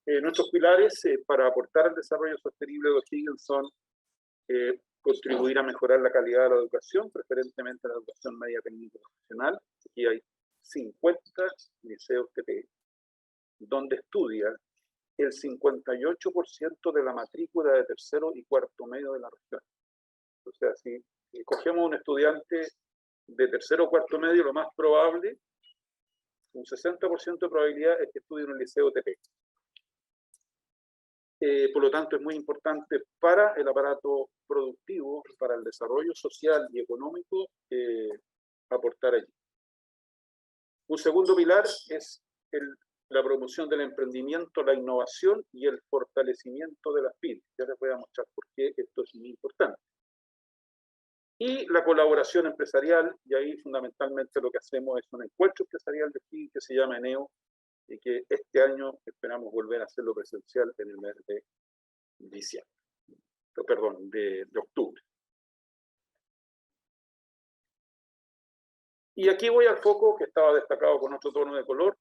Nuestros pilares para aportar al desarrollo sostenible de O'Higgins son contribuir a mejorar la calidad de la educación, preferentemente la educación media técnica y profesional. Aquí hay 50 liceos TP, donde estudia el 58% de la matrícula de tercero y cuarto medio de la región. O sea, si cogemos un estudiante de tercero o cuarto medio, lo más probable, un 60% de probabilidad es que estudie en un liceo TP. Por lo tanto, es muy importante para el aparato productivo, para el desarrollo social y económico, aportar allí. Un segundo pilar es la promoción del emprendimiento, la innovación y el fortalecimiento de las pymes. Ya les voy a mostrar por qué esto es muy importante. Y la colaboración empresarial, y ahí fundamentalmente lo que hacemos es un encuentro empresarial de aquí que se llama ENEO, y que este año esperamos volver a hacerlo presencial en el mes de diciembre, perdón, de octubre. Y aquí voy al foco que estaba destacado con otro tono de color,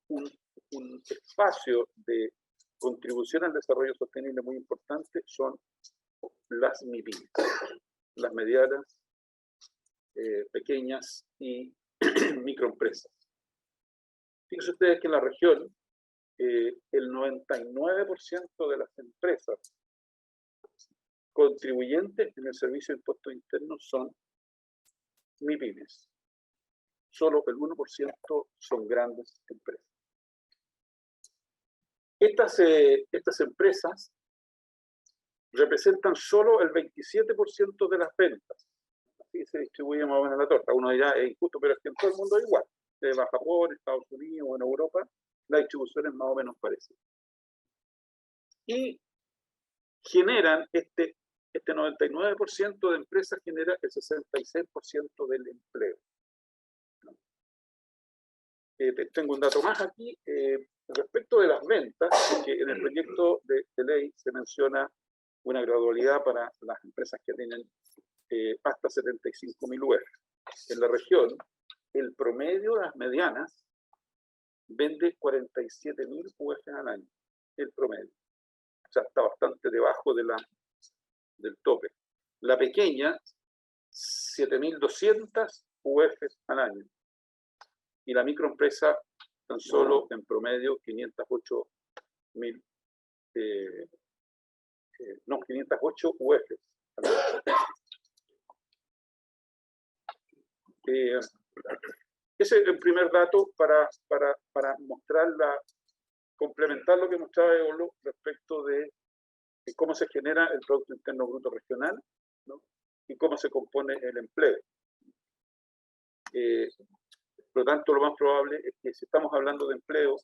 un espacio de contribución al desarrollo sostenible muy importante son las MIPYMES, las medianas, pequeñas y microempresas. Fíjense ustedes que en la región el 99% de las empresas contribuyentes en el servicio de impuestos internos son MIPYMES. Solo el 1% son grandes empresas. Estas empresas representan solo el 27% de las ventas. Así se distribuye más o menos la torta. Uno dirá, es injusto, pero es que en todo el mundo es igual. Va a Japón, Estados Unidos o en Europa, la distribución es más o menos parecida. Y generan este 99% de empresas genera el 66% del empleo. Tengo un dato más aquí. Respecto de las ventas, porque en el proyecto de ley se menciona una gradualidad para las empresas que tienen hasta 75.000 UF. En la región, el promedio de las medianas vende 47.000 UF al año, el promedio. O sea, está bastante debajo de del tope. La pequeña, 7.200 UF al año. Y la microempresa, tan solo en promedio, 508.000, 508 UF al año. Ese es el primer dato para mostrar complementar lo que mostraba Eolo respecto de cómo se genera el Producto Interno Bruto Regional, ¿no? Y cómo se compone el empleo. Por lo tanto, lo más probable es que si estamos hablando de empleo,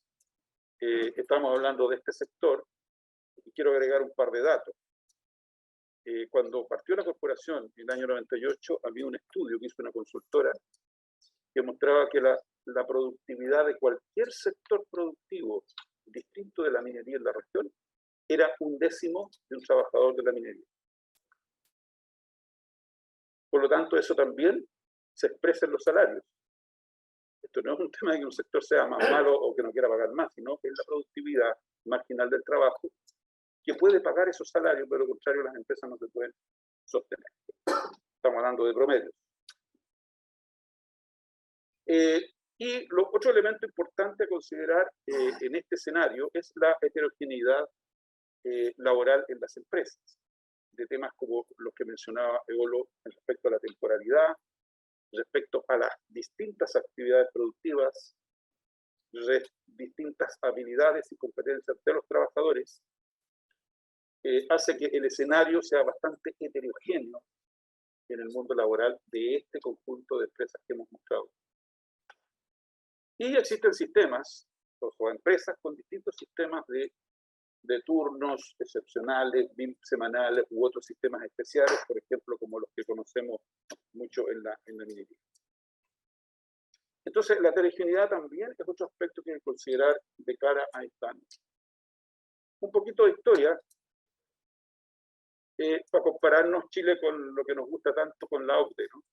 estamos hablando de este sector, y quiero agregar un par de datos. Cuando partió la corporación en el año 98, había un estudio que hizo una consultora que mostraba que la productividad de cualquier sector productivo distinto de la minería en la región era 1/10 de un trabajador de la minería. Por lo tanto, eso también se expresa en los salarios. Esto no es un tema de que un sector sea más malo o que no quiera pagar más, sino que es la productividad marginal del trabajo que puede pagar esos salarios, pero lo contrario, las empresas no se pueden sostener. Estamos hablando de promedios. Y otro elemento importante a considerar en este escenario es la heterogeneidad laboral en las empresas, de temas como los que mencionaba Eolo respecto a la temporalidad, respecto a las distintas actividades productivas, distintas habilidades y competencias de los trabajadores, hace que el escenario sea bastante heterogéneo en el mundo laboral de este conjunto de empresas que hemos mostrado. Y existen sistemas, o empresas con distintos sistemas de turnos excepcionales, semanales u otros sistemas especiales, por ejemplo, como los que conocemos mucho en la minería. Entonces, la heterogeneidad también es otro aspecto que hay que considerar de cara a esta año. Un poquito de historia, para compararnos Chile con lo que nos gusta tanto con la OCDE, ¿no?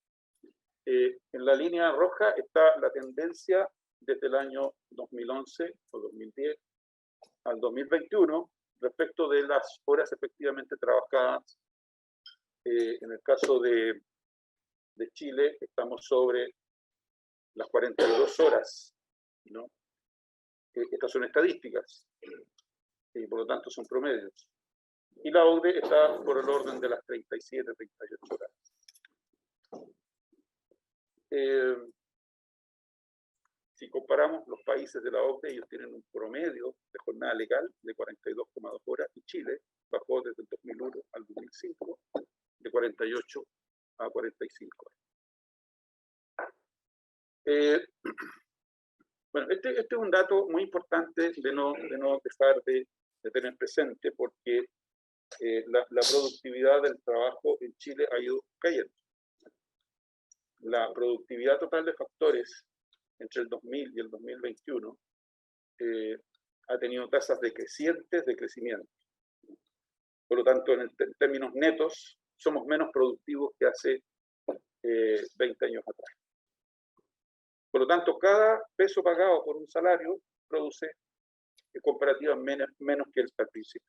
En la línea roja está la tendencia desde el año 2011 o 2010 al 2021 respecto de las horas efectivamente trabajadas. En el caso de Chile estamos sobre las 42 horas, ¿no? Estas son estadísticas y por lo tanto son promedios. Y la OCDE está por el orden de las 37, 38 horas. Si comparamos los países de la OCDE, ellos tienen un promedio de jornada legal de 42,2 horas y Chile bajó desde el 2001 al 2005 de 48 a 45 horas. Bueno, este es un dato muy importante de no dejar de tener presente, porque la productividad del trabajo en Chile ha ido cayendo. La productividad total de factores entre el 2000 y el 2021 ha tenido tasas decrecientes de crecimiento. Por lo tanto, en términos netos, somos menos productivos que hace 20 años atrás. Por lo tanto, cada peso pagado por un salario produce comparativamente menos que el al principio.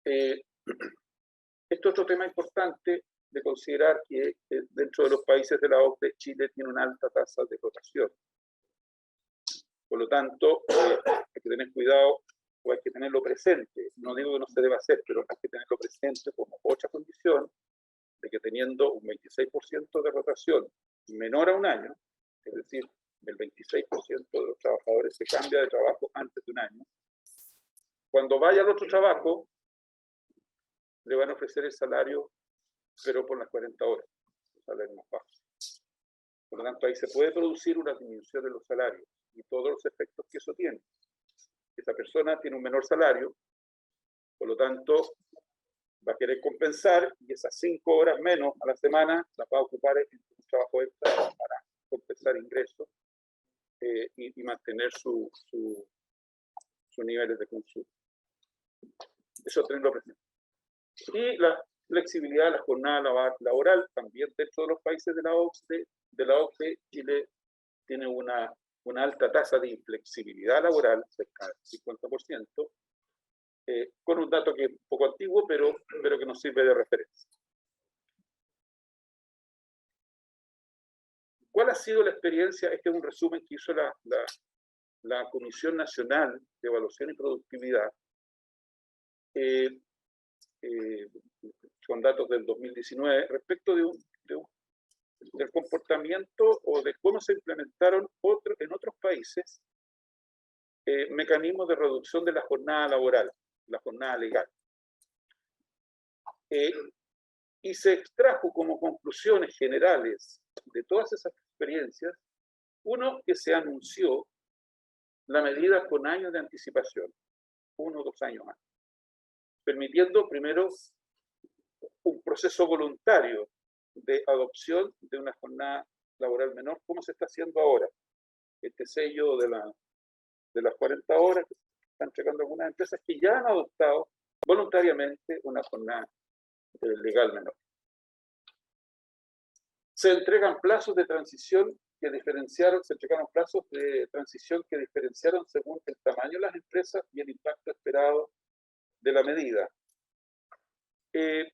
Este otro tema importante de considerar que dentro de los países de la OCDE, Chile tiene una alta tasa de rotación. Por lo tanto, hay que tener cuidado o hay que tenerlo presente. No digo que no se deba hacer, pero hay que tenerlo presente como otra condición de que teniendo un 26% de rotación menor a un año, es decir, el 26% de los trabajadores se cambia de trabajo antes de un año, cuando vaya al otro trabajo, le van a ofrecer el salario, pero por las 40 horas, el salario más bajo. Por lo tanto, ahí se puede producir una disminución de los salarios y todos los efectos que eso tiene. Esa persona tiene un menor salario, por lo tanto, va a querer compensar y esas 5 horas menos a la semana las va a ocupar en un trabajo extra para compensar ingresos y mantener sus niveles de consumo. Eso tenerlo presente. Y la flexibilidad de la jornada laboral también dentro de los países de la OCDE, Chile tiene una alta tasa de inflexibilidad laboral, cerca del 50%, con un dato que es un poco antiguo, pero que nos sirve de referencia. ¿Cuál ha sido la experiencia? Este es un resumen que hizo la Comisión Nacional de Evaluación y Productividad, con datos del 2019, respecto del comportamiento o de cómo se implementaron en otros países mecanismos de reducción de la jornada laboral, la jornada legal. Y se extrajo como conclusiones generales de todas esas experiencias, uno, que se anunció la medida con años de anticipación, 1 o 2 años antes, permitiendo primero un proceso voluntario de adopción de una jornada laboral menor, como se está haciendo ahora. Este sello de las 40 horas que están entregando algunas empresas que ya han adoptado voluntariamente una jornada legal menor. Se entregan plazos de transición que diferenciaron, se entregaron plazos de transición que diferenciaron según el tamaño de las empresas y el impacto esperado de la medida. Tiene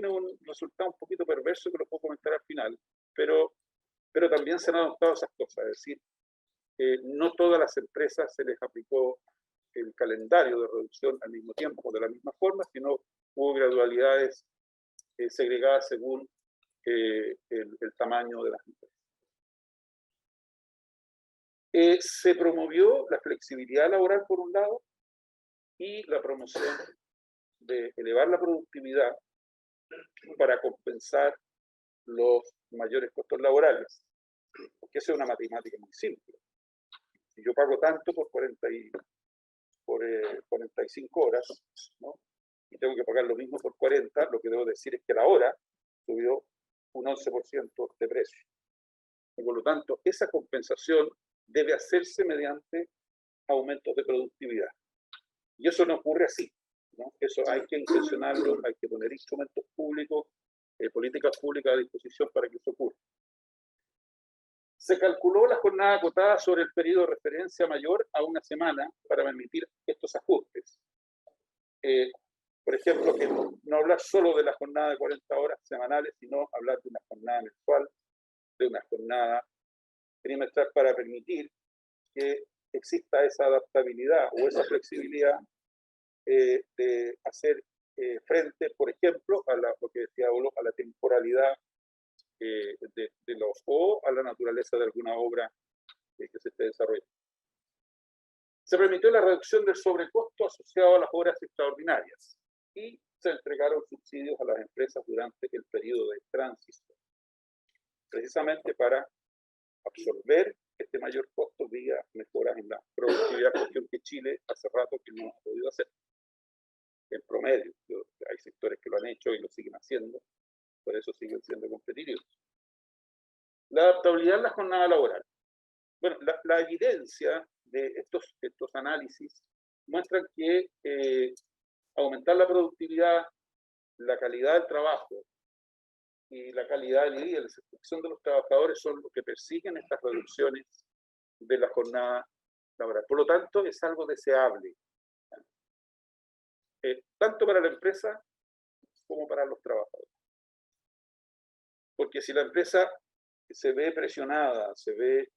un resultado un poquito perverso que lo puedo comentar al final, pero también se han adoptado esas cosas, es decir, no todas las empresas se les aplicó el calendario de reducción al mismo tiempo, de la misma forma, sino hubo gradualidades segregadas según el tamaño de las empresas. Se promovió la flexibilidad laboral por un lado y la promoción de elevar la productividad para compensar los mayores costos laborales, porque eso es una matemática muy simple. Si yo pago tanto por 45 horas, ¿no? Y tengo que pagar lo mismo por 40, lo que debo decir es que la hora subió un 11% de precio. Y por lo tanto, esa compensación debe hacerse mediante aumentos de productividad. Y eso no ocurre así, ¿no? Eso hay que intencionarlo, hay que poner instrumentos públicos, políticas públicas a disposición para que eso ocurra. Se calculó la jornada acotada sobre el periodo de referencia mayor a una semana para permitir estos ajustes. Por ejemplo, que no hablar solo de la jornada de 40 horas semanales, sino hablar de una jornada mensual, de una jornada trimestral, para permitir que exista esa adaptabilidad o esa flexibilidad de hacer frente, por ejemplo, a lo que decía Olo, a la temporalidad o a la naturaleza de alguna obra que se esté desarrollando. Se permitió la reducción del sobrecosto asociado a las obras extraordinarias y se entregaron subsidios a las empresas durante el periodo de transición, precisamente para absorber este mayor costo vía mejoras en la productividad, cuestión que Chile hace rato que no ha podido hacer. En promedio, hay sectores que lo han hecho y lo siguen haciendo, por eso siguen siendo competitivos. La adaptabilidad en la jornada laboral. Bueno, la evidencia de estos análisis muestran que aumentar la productividad, la calidad del trabajo y la calidad de vida y la satisfacción de los trabajadores son los que persiguen estas reducciones de la jornada laboral. Por lo tanto, es algo deseable, tanto para la empresa como para los trabajadores. Porque si la empresa se ve presionada, se ve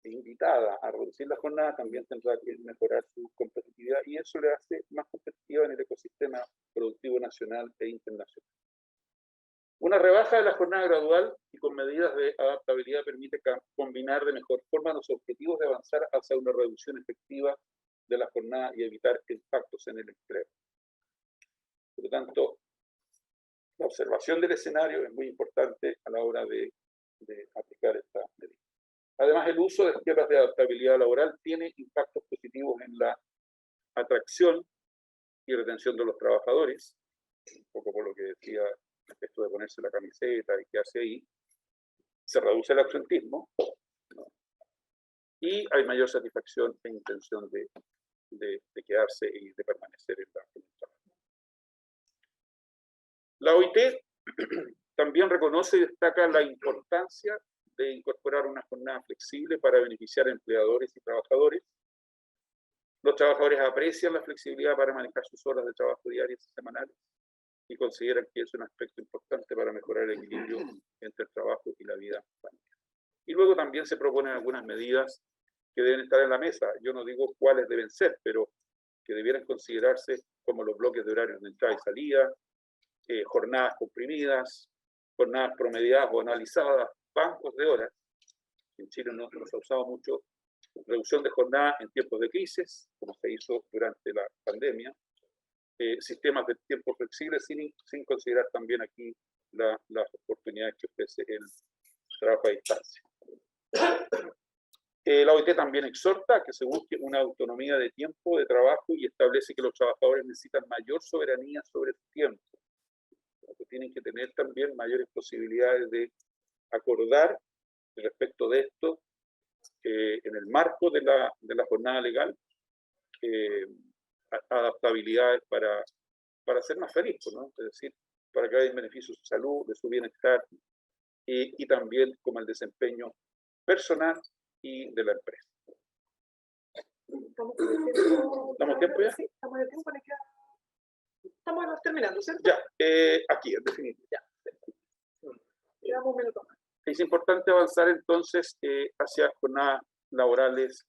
invitada a reducir la jornada, también tendrá que mejorar su competitividad y eso le hace más competitiva en el ecosistema productivo nacional e internacional. Una rebaja de la jornada gradual y con medidas de adaptabilidad permite combinar de mejor forma los objetivos de avanzar hacia una reducción efectiva de la jornada y evitar impactos en el empleo. Por lo tanto, la observación del escenario es muy importante a la hora de aplicar esta medida. Además, el uso de esquemas de adaptabilidad laboral tiene impactos positivos en la atracción y retención de los trabajadores, un poco por lo que decía esto de ponerse la camiseta y quedarse ahí. Se reduce el absentismo, ¿no? Y hay mayor satisfacción e intención de quedarse y de permanecer en el trabajo. La OIT también reconoce y destaca la importancia de incorporar una jornada flexible para beneficiar a empleadores y trabajadores. Los trabajadores aprecian la flexibilidad para manejar sus horas de trabajo diarias y semanales y consideran que es un aspecto importante para mejorar el equilibrio entre el trabajo y la vida familiar. Y luego también se proponen algunas medidas que deben estar en la mesa. Yo no digo cuáles deben ser, pero que debieran considerarse como los bloques de horarios de entrada y salida, jornadas comprimidas, jornadas promediadas o analizadas, bancos de horas. En Chile no se ha usado mucho. Reducción de jornada en tiempos de crisis, como se hizo durante la pandemia. Sistemas de tiempo flexibles sin considerar también aquí las oportunidades que ofrece el trabajo a distancia. La OIT también exhorta a que se busque una autonomía de tiempo de trabajo y establece que los trabajadores necesitan mayor soberanía sobre su tiempo. Tienen que tener también mayores posibilidades de acordar respecto de esto en el marco de la jornada legal, adaptabilidades para ser más felices, ¿no? Es decir, para que haya beneficios de su salud, de su bienestar y también como el desempeño personal y de la empresa. ¿Estamos tiempo ya? Sí, estamos de tiempo, estamos terminando, ¿cierto? Ya, aquí, en definitiva. Ya. Llevamos un minuto más. Es importante avanzar entonces hacia jornadas laborales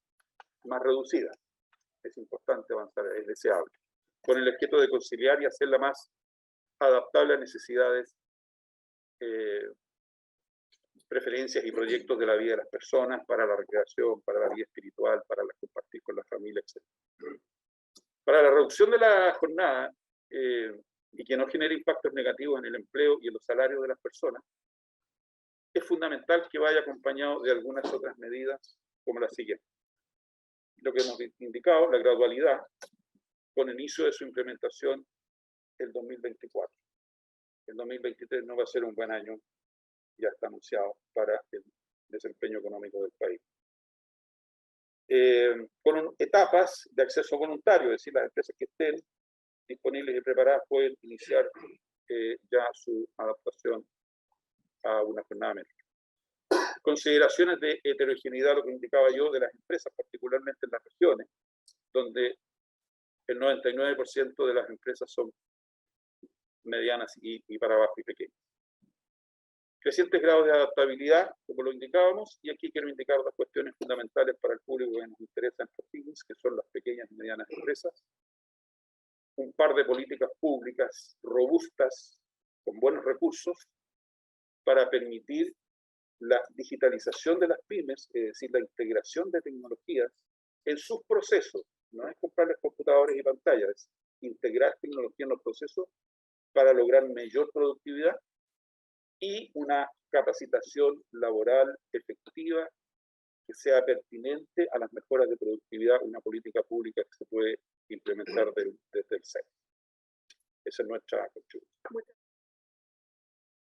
más reducidas. Es importante avanzar, es deseable, con el objeto de conciliar y hacerla más adaptable a necesidades, preferencias y proyectos de la vida de las personas, para la recreación, para la vida espiritual, para compartir con la familia, etc. Para la reducción de la jornada y que no genere impactos negativos en el empleo y en los salarios de las personas, es fundamental que vaya acompañado de algunas otras medidas como la siguiente. Lo que hemos indicado, la gradualidad, con inicio de su implementación el 2024. El 2023 no va a ser un buen año, ya está anunciado, para el desempeño económico del país. Con etapas de acceso voluntario, es decir, las empresas que estén disponibles y preparadas pueden iniciar ya su adaptación a una jornada media. Consideraciones de heterogeneidad, lo que indicaba yo, de las empresas, particularmente en las regiones, donde el 99% de las empresas son medianas y para abajo y pequeñas. Crecientes grados de adaptabilidad, como lo indicábamos, y aquí quiero indicar dos cuestiones fundamentales para el público que nos interesa en Profinis, que son las pequeñas y medianas empresas. Un par de políticas públicas robustas, con buenos recursos, para permitir la digitalización de las pymes, es decir, la integración de tecnologías en sus procesos. No es comprarles computadores y pantallas, es integrar tecnología en los procesos para lograr mayor productividad y una capacitación laboral efectiva que sea pertinente a las mejoras de productividad, una política pública que se puede implementar desde el SEC. Esa es nuestra contribución.